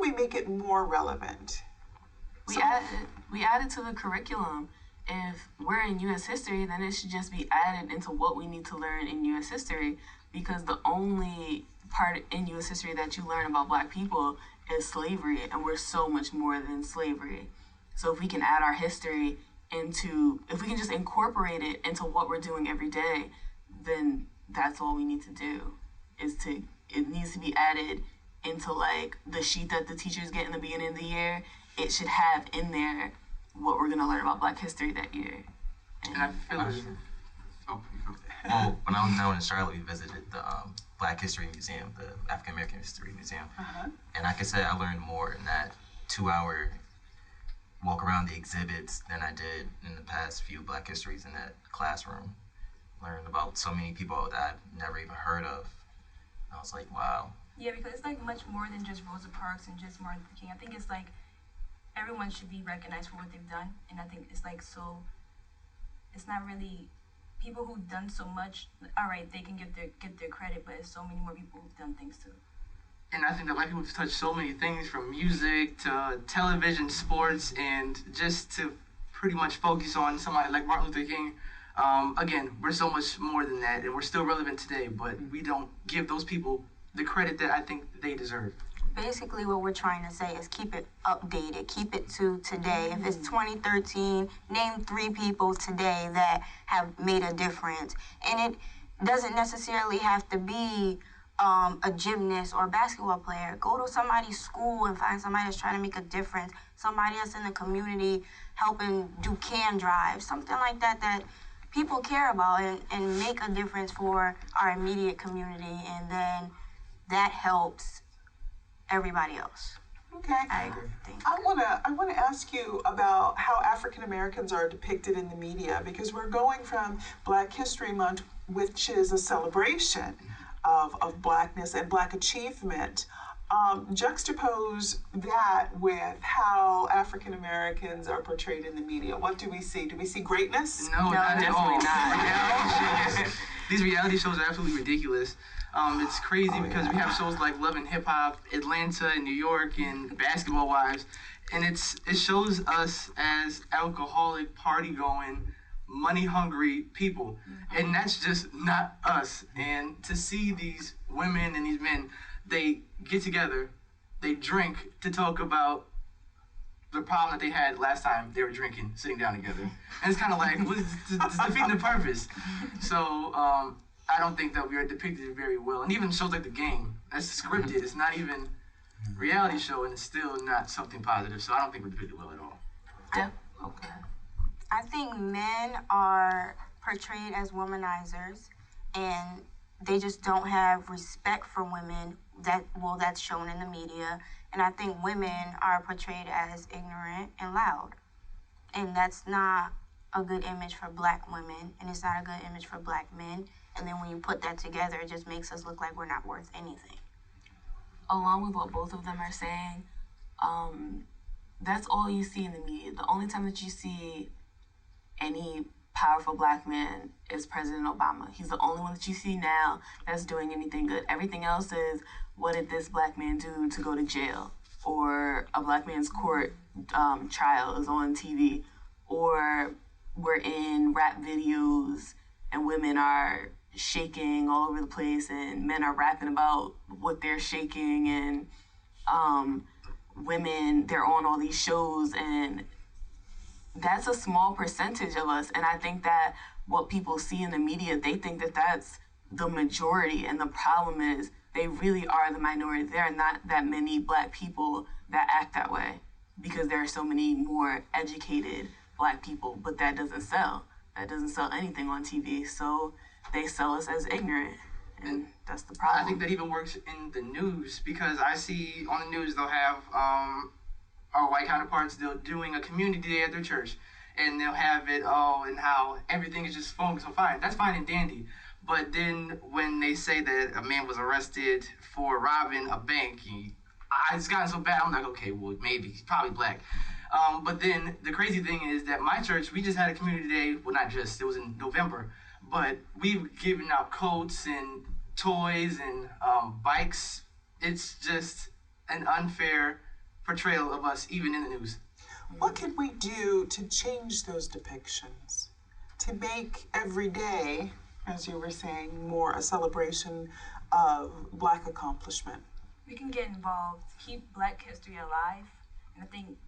we make it more relevant? We added to the curriculum. If we're in U.S. history, then it should just be added into what we need to learn in U.S. history, because the only part in U.S. history that you learn about Black people is slavery, and we're so much more than slavery. So if we can add our history if we can just incorporate it into what we're doing every day, then that's all we need to do. It needs to be added into like the sheet that the teachers get in the beginning of the year. It should have in there what we're gonna learn about Black history that year. And I feel like, well, when I was down in Charlotte, we visited the Black History Museum, the African American History Museum, and like I said, I learned more in that 2-hour walk around the exhibits than I did in the past few Black histories in that classroom. Learned about so many people that I've never even heard of. I was like, wow. Yeah, because it's like much more than just Rosa Parks and just Martin Luther King. I think it's like everyone should be recognized for what they've done, and I think it's like so. It's not really people who've done so much. All right, they can get their credit, but there's so many more people who've done things too. And I think that Black people have touched so many things, from music to television, sports, and just to pretty much focus on somebody like Martin Luther King. Again, we're so much more than that, and we're still relevant today, but we don't give those people the credit that I think they deserve. Basically, what we're trying to say is keep it updated, keep it to today. If it's 2013, name 3 people today that have made a difference. And it doesn't necessarily have to be a gymnast or a basketball player. Go to somebody's school and find somebody that's trying to make a difference, somebody that's in the community helping do can drives, something like that that people care about, and make a difference for our immediate community, and then that helps everybody else. Okay. I agree. I wanna ask you about how African Americans are depicted in the media, because we're going from Black History Month, which is a celebration of Blackness and Black achievement. Juxtapose that with how African Americans are portrayed in the media. What do we see? Do we see greatness? No, not at all. Not. These reality shows are absolutely ridiculous. It's crazy because we have shows like Love and Hip Hop, Atlanta and New York, and Basketball Wives, and it shows us as alcoholic, party-going, money-hungry people, and that's just not us. And to see these women and these men, they get together, they drink to talk about the problem that they had last time they were drinking, sitting down together, and it's kind of like, it's defeating the purpose. So I don't think that we are depicted very well. And even shows like The Game, that's scripted. It's not even a reality show, and it's still not something positive. So I don't think we're depicted well at all. Yeah. Okay. I think men are portrayed as womanizers, and they just don't have respect for women. That's shown in the media. And I think women are portrayed as ignorant and loud. And that's not a good image for Black women, and it's not a good image for Black men. And then when you put that together, it just makes us look like we're not worth anything. Along with what both of them are saying, that's all you see in the media. The only time that you see any powerful Black man is President Obama. He's the only one that you see now that's doing anything good. Everything else is, what did this Black man do to go to jail? Or a Black man's court trial is on TV. Or we're in rap videos and women are shaking all over the place, and men are rapping about what they're shaking, and women, they're on all these shows, and that's a small percentage of us. And I think that what people see in the media, they think that that's the majority, and the problem is they really are the minority. There are not that many Black people that act that way, because there are so many more educated Black people, but that doesn't sell. That doesn't sell anything on TV, so they sell us as ignorant, and that's the problem. I think that even works in the news, because I see on the news they'll have our white counterparts, they're doing a community day at their church, and they'll have it and how everything is just so fine. That's fine and dandy. But then when they say that a man was arrested for robbing a bank, it's gotten so bad, I'm like, okay, well, maybe, he's probably Black. But then the crazy thing is that my church, we just had a community day, well, not just, it was in November, but we've given out coats and toys and bikes. It's just an unfair portrayal of us, even in the news. What can we do to change those depictions? To make every day, as you were saying, more a celebration of Black accomplishment? We can get involved, keep Black history alive, and I think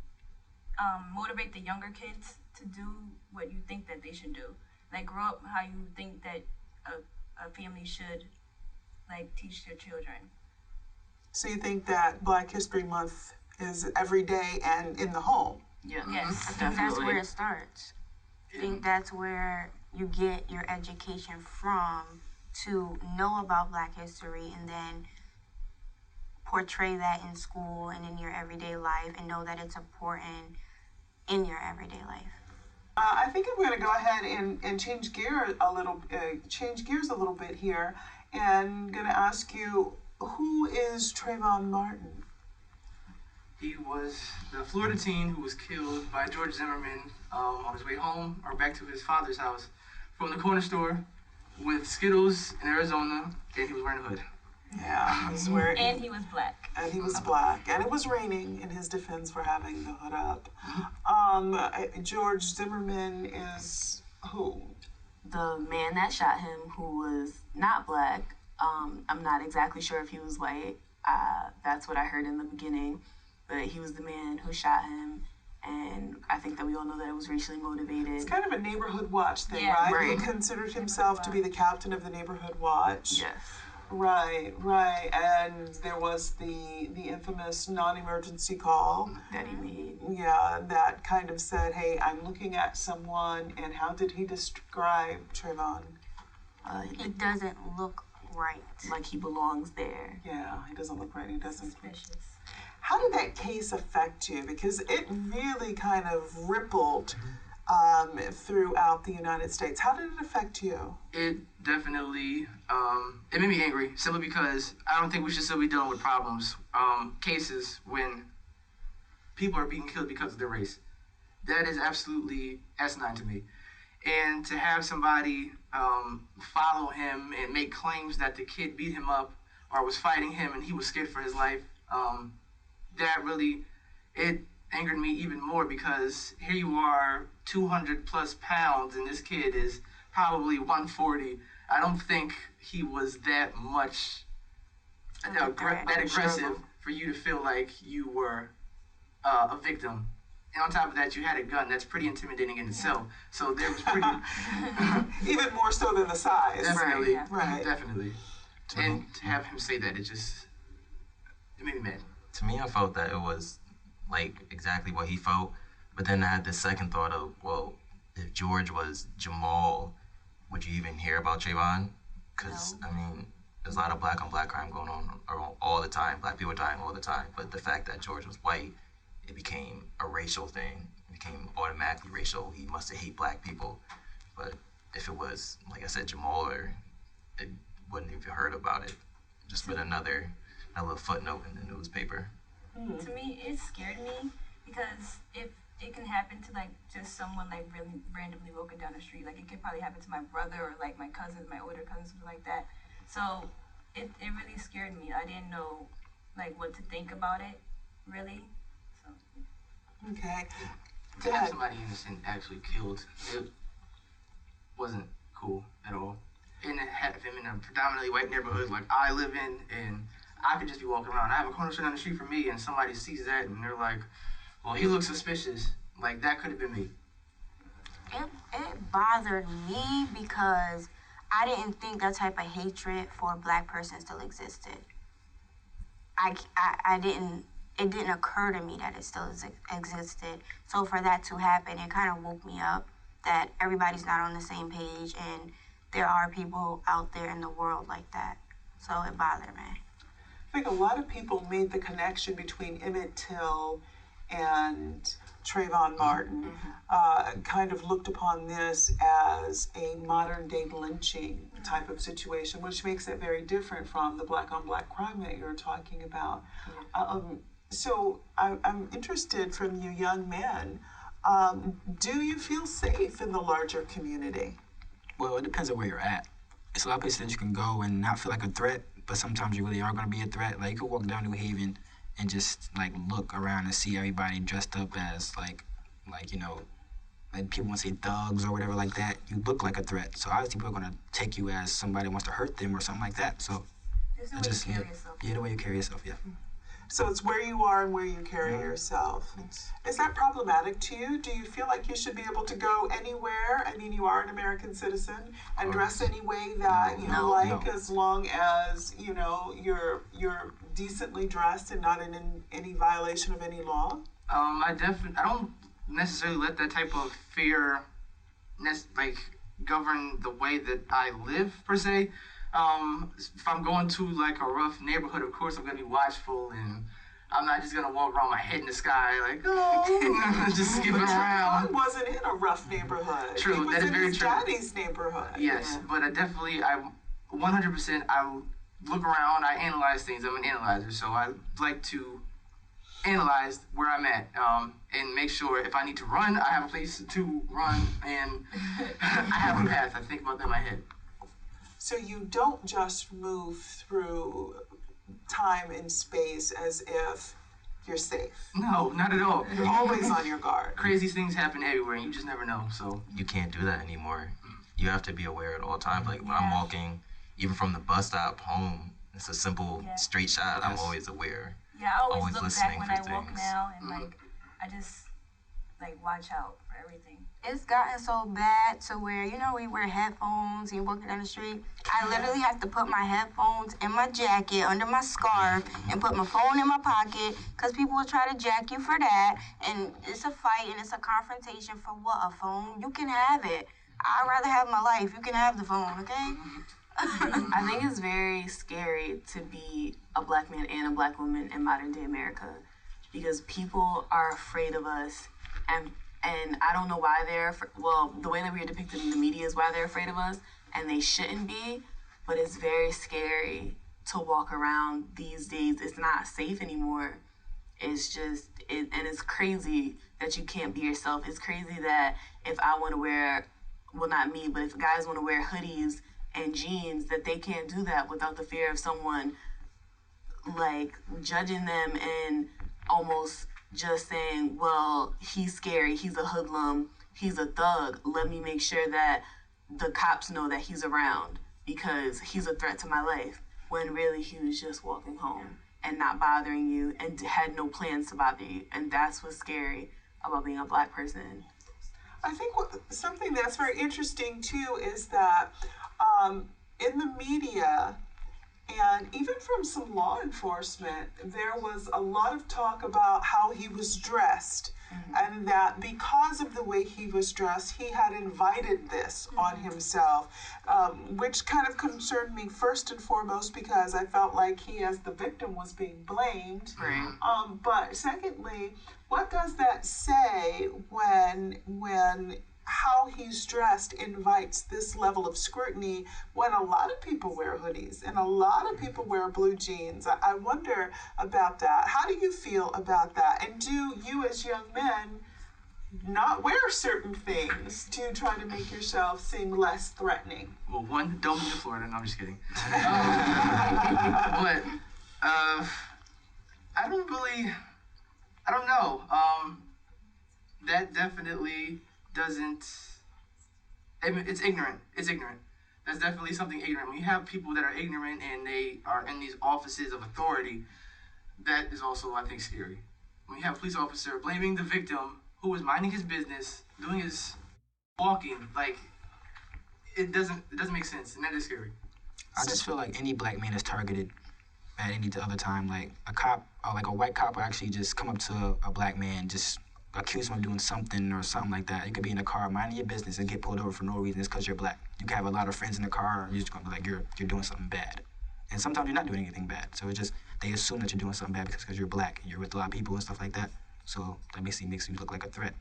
motivate the younger kids to do what you think that they should do. Like grow up how you think that a family should like teach their children. So you think that Black History Month is every day and in the home? Yeah. Yes. I think that's where it starts. I think that's where you get your education from, to know about Black history and then portray that in school and in your everyday life and know that it's important in your everyday life. I think I'm going to go ahead and change gears a little bit here, and going to ask you, who is Trayvon Martin? He was the Florida teen who was killed by George Zimmerman on his way home or back to his father's house from the corner store with Skittles in Arizona, and he was wearing a hood. Yeah, I was wearing. And he was Black. And he was Black, and it was raining in his defense for having the hood up. George Zimmerman is who? The man that shot him, who was not Black. I'm not exactly sure if he was white. That's what I heard in the beginning. But he was the man who shot him, and I think that we all know that it was racially motivated. It's kind of a neighborhood watch thing, Yeah, right? He right. considered himself to be the captain of the neighborhood watch. Yes. Right. And there was the infamous non-emergency call. That he made. Yeah, that kind of said, hey, I'm looking at someone, and how did he describe Trayvon? It doesn't look right. Like he belongs there. Yeah, he doesn't look right. He doesn't. Suspicious. How did that case affect you? Because it really kind of rippled throughout the United States. How did it affect you? It definitely, it made me angry, simply because I don't think we should still be dealing with cases when people are being killed because of their race. That is absolutely asinine to me. And to have somebody follow him and make claims that the kid beat him up or was fighting him and he was scared for his life, that really, it angered me even more, because here you are, 200 plus pounds, and this kid is probably 140. I don't think he was that much that aggressive for you to feel like you were a victim. And on top of that, you had a gun. That's pretty intimidating in itself. So there was pretty... Even more so than the size. Definitely. Right. Definitely. And to have him say that, it made me mad. To me, I felt that it was like exactly what he felt, but then I had this second thought of, well, if George was Jamal, would you even hear about Trayvon? Because, No. I mean, there's a lot of black on black crime going on all the time. Black people dying all the time. But the fact that George was white, it became a racial thing. It became automatically racial. He must have hated black people. But if it was, like I said, Jamal, it wouldn't even heard about it. Just been another little footnote in the newspaper. To me, it scared me, because if it can happen to like just someone like really randomly walking down the street, like it could probably happen to my brother or like my cousins, my older cousins, something like that. So it really scared me. I didn't know like what to think about it, really. So Okay. To have somebody innocent actually killed, it wasn't cool at all. And to have him in a predominantly white neighborhood like I live in, and I could just be walking around. I have a corner store down the street from me, and somebody sees that, and they're like, well, he looks suspicious. Like, that could have been me. It bothered me because I didn't think that type of hatred for a black person still existed. I didn't, it didn't occur to me that it still existed. So for that to happen, it kind of woke me up that everybody's not on the same page, and there are people out there in the world like that. So it bothered me. I think a lot of people made the connection between Emmett Till and Trayvon Martin, kind of looked upon this as a modern day lynching type of situation, which makes it very different from the black on black crime that you're talking about. So I'm interested from you young men, do you feel safe in the larger community? Well, it depends on where you're at. It's a lot of places that you can go and not feel like a threat, but sometimes you really are going to be a threat. Like, you could walk down New Haven and just like look around and see everybody dressed up as like you know, like people want to say thugs or whatever like that, you look like a threat. So obviously people are gonna take you as somebody who wants to hurt them or something like that. So There's the way you carry yourself. yeah, the way you carry yourself, yeah. So it's where you are and where you carry yourself. Is that problematic to you? Do you feel like you should be able to go anywhere? I mean, you are an American citizen and dress any way that you like, as long as you know you're decently dressed and not in any violation of any law. I don't necessarily let that type of fear like govern the way that I live per se. If I'm going to like a rough neighborhood, of course I'm gonna be watchful, and I'm not just gonna walk around my head in the sky like, oh, just skipping around. Trayvon wasn't in a rough neighborhood. True, he was that is in very his true. daddy's neighborhood. Yes, but I 100%, I look around, I analyze things. I'm an analyzer, so I like to analyze where I'm at, and make sure if I need to run, I have a place to run, and I have a path. I think about that in my head. So you don't just move through time and space as if you're safe. No, not at all. You're always on your guard. Crazy things happen everywhere, and you just never know. So You can't do that anymore. You have to be aware at all times. Like when I'm walking, even from the bus stop home, it's a simple straight shot. I'm always aware. Yeah, I always Always look listening back when for I walk things. now, and like I just like watch out for everything. It's gotten so bad to where, you know, we wear headphones and walking down the street. I literally have to put my headphones in my jacket, under my scarf, and put my phone in my pocket, because people will try to jack you for that. And it's a fight and it's a confrontation for what? A phone? You can have it. I'd rather have my life. You can have the phone, okay? I think it's very scary to be a black man and a black woman in modern day America, because people are afraid of us, and I don't know why the way that we are depicted in the media is why they're afraid of us, and they shouldn't be, but it's very scary to walk around these days. It's not safe anymore. It's just, and it's crazy that you can't be yourself. It's crazy that if I want to wear, well, not me, but if guys want to wear hoodies and jeans, that they can't do that without the fear of someone like judging them and almost just saying, well, he's scary, he's a hoodlum, he's a thug, let me make sure that the cops know that he's around because he's a threat to my life, when really he was just walking home and not bothering you and had no plans to bother you. And that's what's scary about being a black person. I think something that's very interesting too is that in the media, and even from some law enforcement, there was a lot of talk about how he was dressed, and that because of the way he was dressed, he had invited this on himself, which kind of concerned me first and foremost because I felt like he, as the victim, was being blamed. Right. But secondly, what does that say when how he's dressed invites this level of scrutiny when a lot of people wear hoodies and a lot of people wear blue jeans? I wonder about that. How do you feel about that? And do you as young men not wear certain things to try to make yourself seem less threatening? Well, one, don't move to Florida. No, I'm just kidding. But I don't know. That definitely doesn't. It's ignorant. It's ignorant. That's definitely something ignorant. When you have people that are ignorant and they are in these offices of authority, that is also, I think, scary. When you have a police officer blaming the victim who was minding his business, doing his walking, like it doesn't make sense, and that is scary. I just feel like any black man is targeted at any other time. Like a cop, or like a white cop will actually just come up to a black man, just accuse him of doing something or something like that. You could be in a car minding your business and get pulled over for no reason. It's because you're black. You can have a lot of friends in the car, and you're just gonna be like you're doing something bad. And sometimes you're not doing anything bad. So it's just they assume that you're doing something bad because you're black and you're with a lot of people and stuff like that. So that basically makes you look like a threat.